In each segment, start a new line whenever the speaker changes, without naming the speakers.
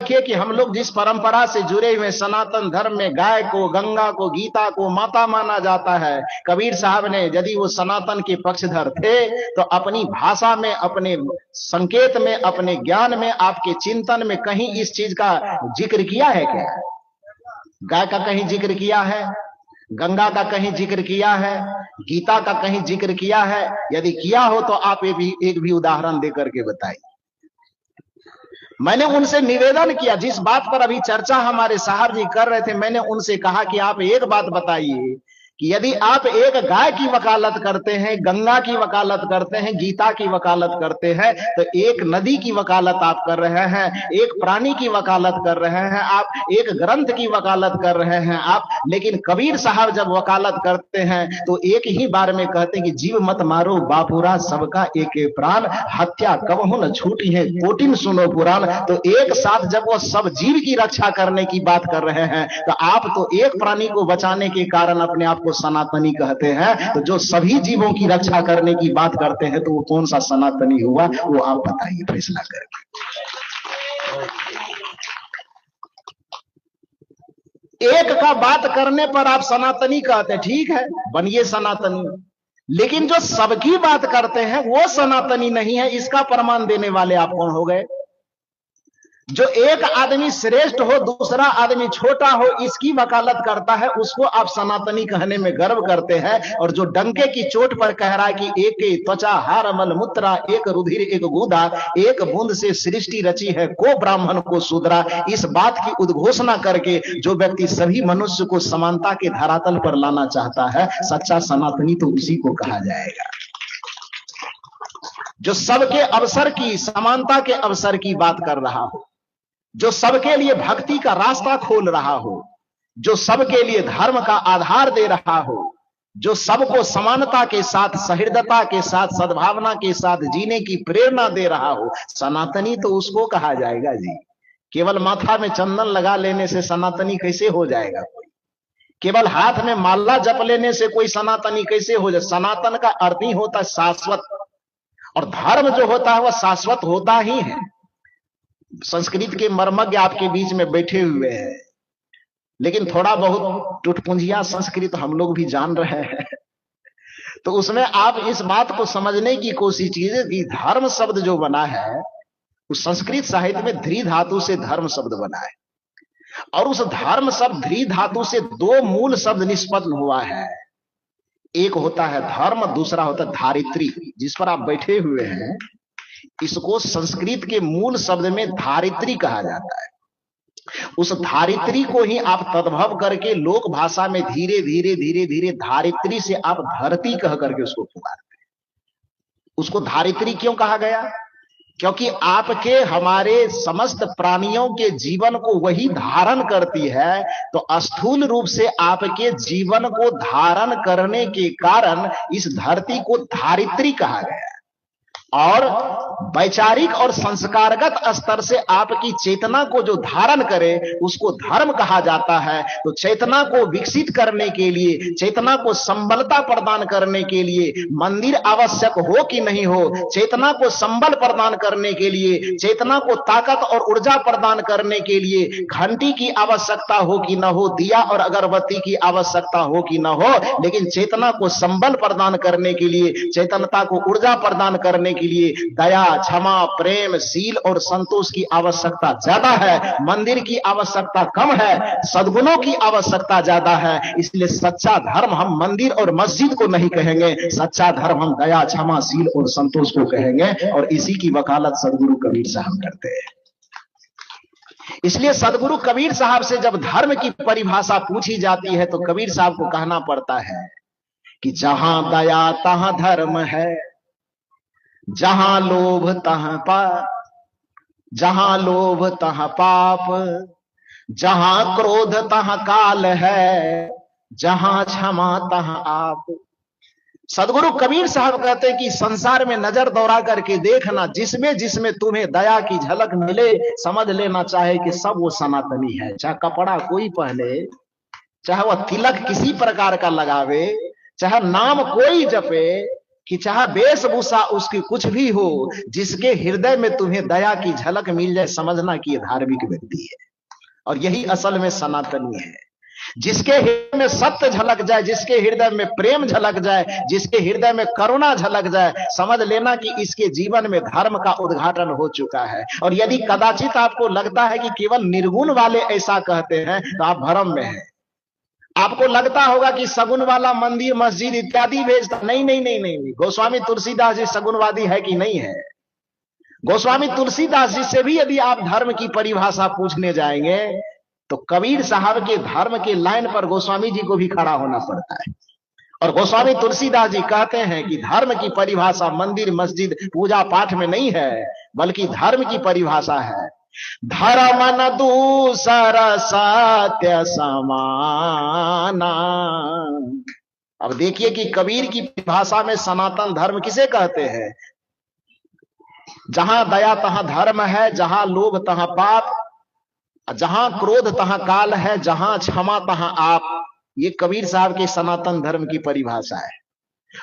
देखिए कि हम लोग जिस परंपरा से जुड़े हुए सनातन धर्म में गाय को, गंगा को, गीता को माता माना जाता है, कबीर साहब ने यदि वो सनातन के पक्षधर थे तो अपनी भाषा में, अपने संकेत में, अपने ज्ञान में, आपके चिंतन में कहीं इस चीज का जिक्र किया है क्या? गाय का कहीं जिक्र किया है? गंगा का कहीं जिक्र किया है? गीता का कहीं जिक्र किया है? यदि किया हो तो आप एक भी उदाहरण देकर के बताइए। मैंने उनसे निवेदन किया, जिस बात पर अभी चर्चा हमारे साहब जी कर रहे थे, मैंने उनसे कहा कि आप एक बात बताइए कि यदि आप एक गाय की वकालत करते हैं, गंगा की वकालत करते हैं, गीता की वकालत करते हैं, तो एक नदी की वकालत आप कर रहे हैं, एक प्राणी की वकालत कर रहे हैं आप, एक ग्रंथ की वकालत कर रहे हैं आप। लेकिन कबीर साहब जब वकालत करते हैं तो एक ही बार में कहते हैं कि जीव मत मारो बापुरा, सबका एक प्राण, हत्या कबहु न छूटी है, कोटिन सुनो पुराण। तो एक साथ जब वो सब जीव की रक्षा करने की बात कर रहे हैं तो आप तो एक प्राणी को बचाने के कारण अपने आप सनातनी कहते हैं, तो जो सभी जीवों की रक्षा करने की बात करते हैं तो वो कौन सा सनातनी हुआ, वो आप बताइए फैसला करके। एक का बात करने पर आप सनातनी कहते हैं, ठीक है बनिए सनातनी, लेकिन जो सबकी बात करते हैं वो सनातनी नहीं है, इसका प्रमाण देने वाले आप कौन हो गए? जो एक आदमी श्रेष्ठ हो, दूसरा आदमी छोटा हो, इसकी वकालत करता है, उसको आप सनातनी कहने में गर्व करते हैं। और जो डंके की चोट पर कह रहा है कि एक त्वचा हार मल मूत्रा, एक रुधिर एक गुदा, एक बूंद से सृष्टि रची है को ब्राह्मण को शूद्रा, इस बात की उद्घोषणा करके जो व्यक्ति सभी मनुष्य को समानता के धरातल पर लाना चाहता है, सच्चा सनातनी तो उसी को कहा जाएगा। जो सबके अवसर की, समानता के अवसर की बात कर रहा हो, जो सबके लिए भक्ति का रास्ता खोल रहा हो, जो सबके लिए धर्म का आधार दे रहा हो, जो सबको समानता के साथ, सहृदयता के साथ, सद्भावना के साथ जीने की प्रेरणा दे रहा हो, सनातनी तो उसको कहा जाएगा जी। केवल माथा में चंदन लगा लेने से सनातनी कैसे हो जाएगा कोई? केवल हाथ में माला जप लेने से कोई सनातनी कैसे हो जाए? सनातन का अर्थ ही होता है शाश्वत, और धर्म जो होता है वह शाश्वत होता ही है। संस्कृत के मर्मज्ञ आपके बीच में बैठे हुए हैं, लेकिन थोड़ा बहुत टुटपुंजिया संस्कृत हम लोग भी जान रहे हैं, तो उसमें आप इस बात को समझने की कोशिश कीजिए कि धर्म शब्द जो बना है उस संस्कृत साहित्य में ध्री धातु से धर्म शब्द बना है, और उस धर्म शब्द ध्री धातु से दो मूल शब्द निष्पन्न हुआ है। एक होता है धर्म, दूसरा होता है धारित्री। जिस पर आप बैठे हुए हैं इसको संस्कृत के मूल शब्द में धारित्री कहा जाता है। उस धारित्री को ही आप तद्भव करके लोक भाषा में धीरे धीरे धीरे धीरे धारित्री से आप धरती कह करके उसको पुकारते हैं। उसको धारित्री क्यों कहा गया? क्योंकि आपके, हमारे समस्त प्राणियों के जीवन को वही धारण करती है, तो स्थूल रूप से आपके जीवन को धारण करने के कारण इस धरती को धारित्री कहा गया। और वैचारिक और संस्कारगत स्तर से आपकी चेतना को जो धारण करे उसको धर्म कहा जाता है। तो चेतना को विकसित करने के लिए, चेतना को संबलता प्रदान करने के लिए मंदिर आवश्यक हो कि नहीं हो, चेतना को संबल प्रदान करने के लिए, चेतना को ताकत और ऊर्जा प्रदान करने के लिए घंटी की आवश्यकता हो कि न हो, दिया और अगरबत्ती की आवश्यकता हो कि न हो, लेकिन चेतना को संबल प्रदान करने के लिए, चेतनता को ऊर्जा प्रदान करने के लिए दया, क्षमा, प्रेम, शील और संतोष की आवश्यकता ज्यादा है। मंदिर की आवश्यकता कम है, सद्गुणों की आवश्यकता ज्यादा है। इसलिए सच्चा धर्म हम मंदिर और मस्जिद को नहीं कहेंगे, सच्चा धर्म हम दया, क्षमा, शील और संतोष को कहेंगे। और इसी की वकालत सदगुरु कबीर साहब करते हैं। इसलिए सदगुरु कबीर साहब से जब धर्म की परिभाषा पूछी जाती है तो कबीर साहब को कहना पड़ता है कि जहां दया तहां धर्म है, जहां लोभ तहां पाप, जहां लोभ तहां पाप, जहां क्रोध तहां काल है, जहां क्षमा तहां आप। सदगुरु कबीर साहब कहते हैं कि संसार में नजर दौड़ा करके देखना, जिसमें जिसमें तुम्हें दया की झलक मिले समझ लेना चाहे कि सब वो सनातनी है। चाहे कपड़ा कोई पहने, चाहे वह तिलक किसी प्रकार का लगावे, चाहे नाम कोई जपे, कि चाहे वेशभूषा उसकी कुछ भी हो, जिसके हृदय में तुम्हें दया की झलक मिल जाए, समझना कि यह धार्मिक व्यक्ति है। और यही असल में सनातनी है। जिसके हृदय में सत्य झलक जाए, जिसके हृदय में प्रेम झलक जाए, जिसके हृदय में करुणा झलक जाए, समझ लेना कि इसके जीवन में धर्म का उद्घाटन हो चुका है। और यदि कदाचित आपको लगता है कि केवल निर्गुण वाले ऐसा कहते हैं, तो आप भ्रम में हैं। आपको लगता होगा कि सगुन वाला मंदिर मस्जिद इत्यादि भेजता, नहीं नहीं नहीं नहीं। गोस्वामी तुलसीदास जी सगुनवादी है कि नहीं है? गोस्वामी तुलसीदास जी से भी यदि आप धर्म की परिभाषा पूछने जाएंगे तो कबीर साहब के धर्म के लाइन पर गोस्वामी जी को भी खड़ा होना पड़ता है। और गोस्वामी तुलसीदास जी कहते हैं कि धर्म की परिभाषा मंदिर मस्जिद पूजा पाठ में नहीं है, बल्कि धर्म की परिभाषा है धर्म न दूसर सत्य समाना। अब देखिए कि कबीर की भाषा में सनातन धर्म किसे कहते हैं? जहां दया तहां धर्म है, जहां लोभ तहां पाप, जहां क्रोध तहां काल है, जहां क्षमा तहां आप। ये कबीर साहब के सनातन धर्म की परिभाषा है।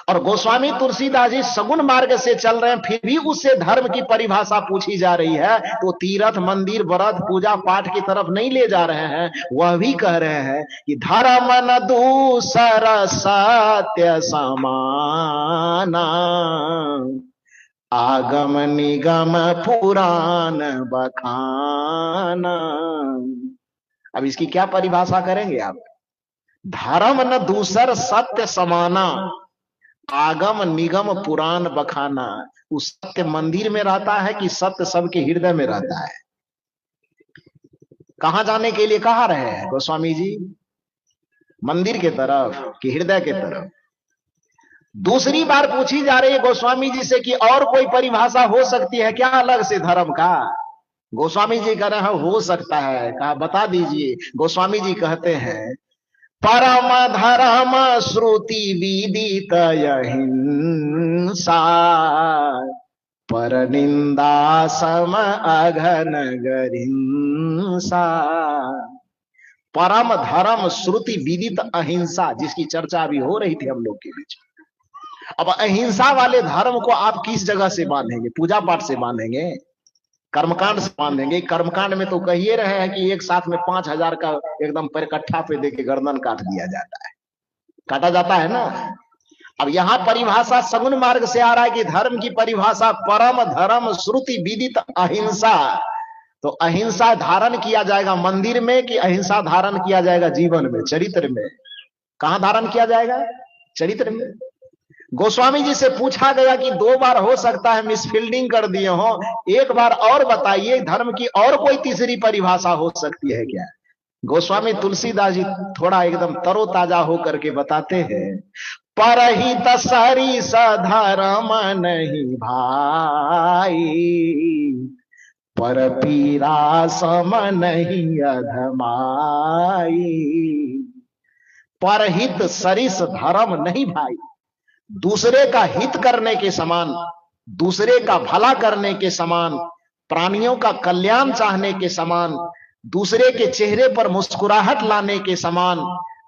और गोस्वामी तुलसीदास जी सगुन मार्ग से चल रहे हैं, फिर भी उससे धर्म की परिभाषा पूछी जा रही है तो तीर्थ मंदिर व्रत पूजा पाठ की तरफ नहीं ले जा रहे हैं। वह भी कह रहे हैं कि धर्म न दूसर सत्य समाना, आगम निगम पुराण बखाना। अब इसकी क्या परिभाषा करेंगे आप? धर्म न दूसर सत्य समाना, आगम निगम पुराण बखाना। उस सत्य मंदिर में रहता है कि सत्य सबके हृदय में रहता है? कहां जाने के लिए कहा रहे हैं गोस्वामी जी? मंदिर के तरफ कि हृदय के तरफ? दूसरी बार पूछी जा रही है गोस्वामी जी से कि और कोई परिभाषा हो सकती है क्या अलग से धर्म का? गोस्वामी जी कह रहे हैं हो सकता है। कहा बता दीजिए। गोस्वामी जी कहते हैं परम धर्म श्रुति विदित अहिंसा, पर निंदा सम अघन गरिंसा। परम धर्म श्रुति विदित अहिंसा, जिसकी चर्चा अभी हो रही थी हम लोग के बीच। अब अहिंसा वाले धर्म को आप किस जगह से बांधेंगे? पूजा पाठ से बांधेंगे? कर्मकांड से बांधेंगे? कर्मकांड में तो कहिए रहे हैं कि एक साथ में 5,000 का एकदम परिकट्ठा पे देके गर्दन काट दिया जाता है, काटा जाता है ना। अब यहां परिभाषा सगुन मार्ग से आ रहा है कि धर्म की परिभाषा परम धर्म श्रुति विदित अहिंसा। तो अहिंसा धारण किया जाएगा मंदिर में कि अहिंसा धारण किया जाएगा जीवन में, चरित्र में? कहां धारण किया जाएगा? चरित्र में। गोस्वामी जी से पूछा गया कि 2 बार हो सकता है मिसफील्डिंग कर दिए हो, एक बार और बताइए, धर्म की और कोई तीसरी परिभाषा हो सकती है क्या? गोस्वामी तुलसीदास जी थोड़ा एकदम तरोताजा होकर के बताते हैं परहित सरिस धर्म नहीं भाई, पर पीरा सम नहीं अधमाई। परहित सरिस धर्म नहीं भाई, दूसरे का हित करने के समान, दूसरे का भला करने के समान, प्राणियों का कल्याण चाहने के समान, दूसरे के चेहरे पर मुस्कुराहट लाने के समान,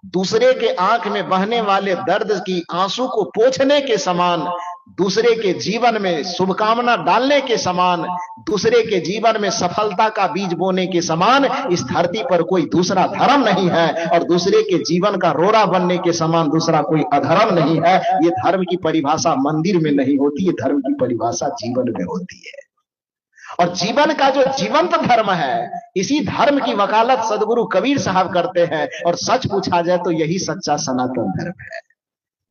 दूसरे के आंख में बहने वाले दर्द की आंसू को पोंछने के समान, दूसरे के जीवन में शुभकामना डालने के समान, दूसरे के जीवन में सफलता का बीज बोने के समान इस धरती पर कोई दूसरा धर्म नहीं है। और दूसरे के जीवन का रोड़ा बनने के समान दूसरा कोई अधर्म नहीं है। ये धर्म की परिभाषा मंदिर में नहीं होती, ये धर्म की परिभाषा जीवन में होती है। और जीवन का जो जीवंत धर्म है, इसी धर्म की वकालत सदगुरु कबीर साहब करते हैं। और सच पूछा जाए तो यही सच्चा सनातन धर्म है।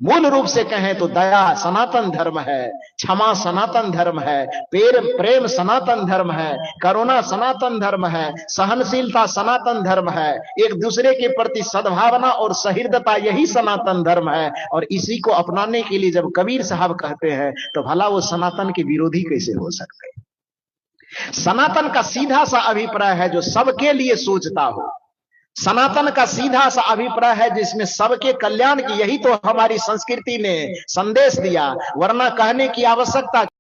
मूल रूप से कहें तो दया सनातन धर्म है, क्षमा सनातन धर्म है, प्रेम सनातन धर्म है, करुणा सनातन धर्म है, सहनशीलता सनातन धर्म है, एक दूसरे के प्रति सद्भावना और सहृदयता यही सनातन धर्म है। और इसी को अपनाने के लिए जब कबीर साहब कहते हैं तो भला वो सनातन के विरोधी कैसे हो सकते हैं? सनातन का सीधा सा अभिप्राय है जो सबके लिए सोचता हो। सनातन का सीधा सा अभिप्राय है जिसमें सबके कल्याण की, यही तो हमारी संस्कृति ने संदेश दिया। वरना कहने की आवश्यकता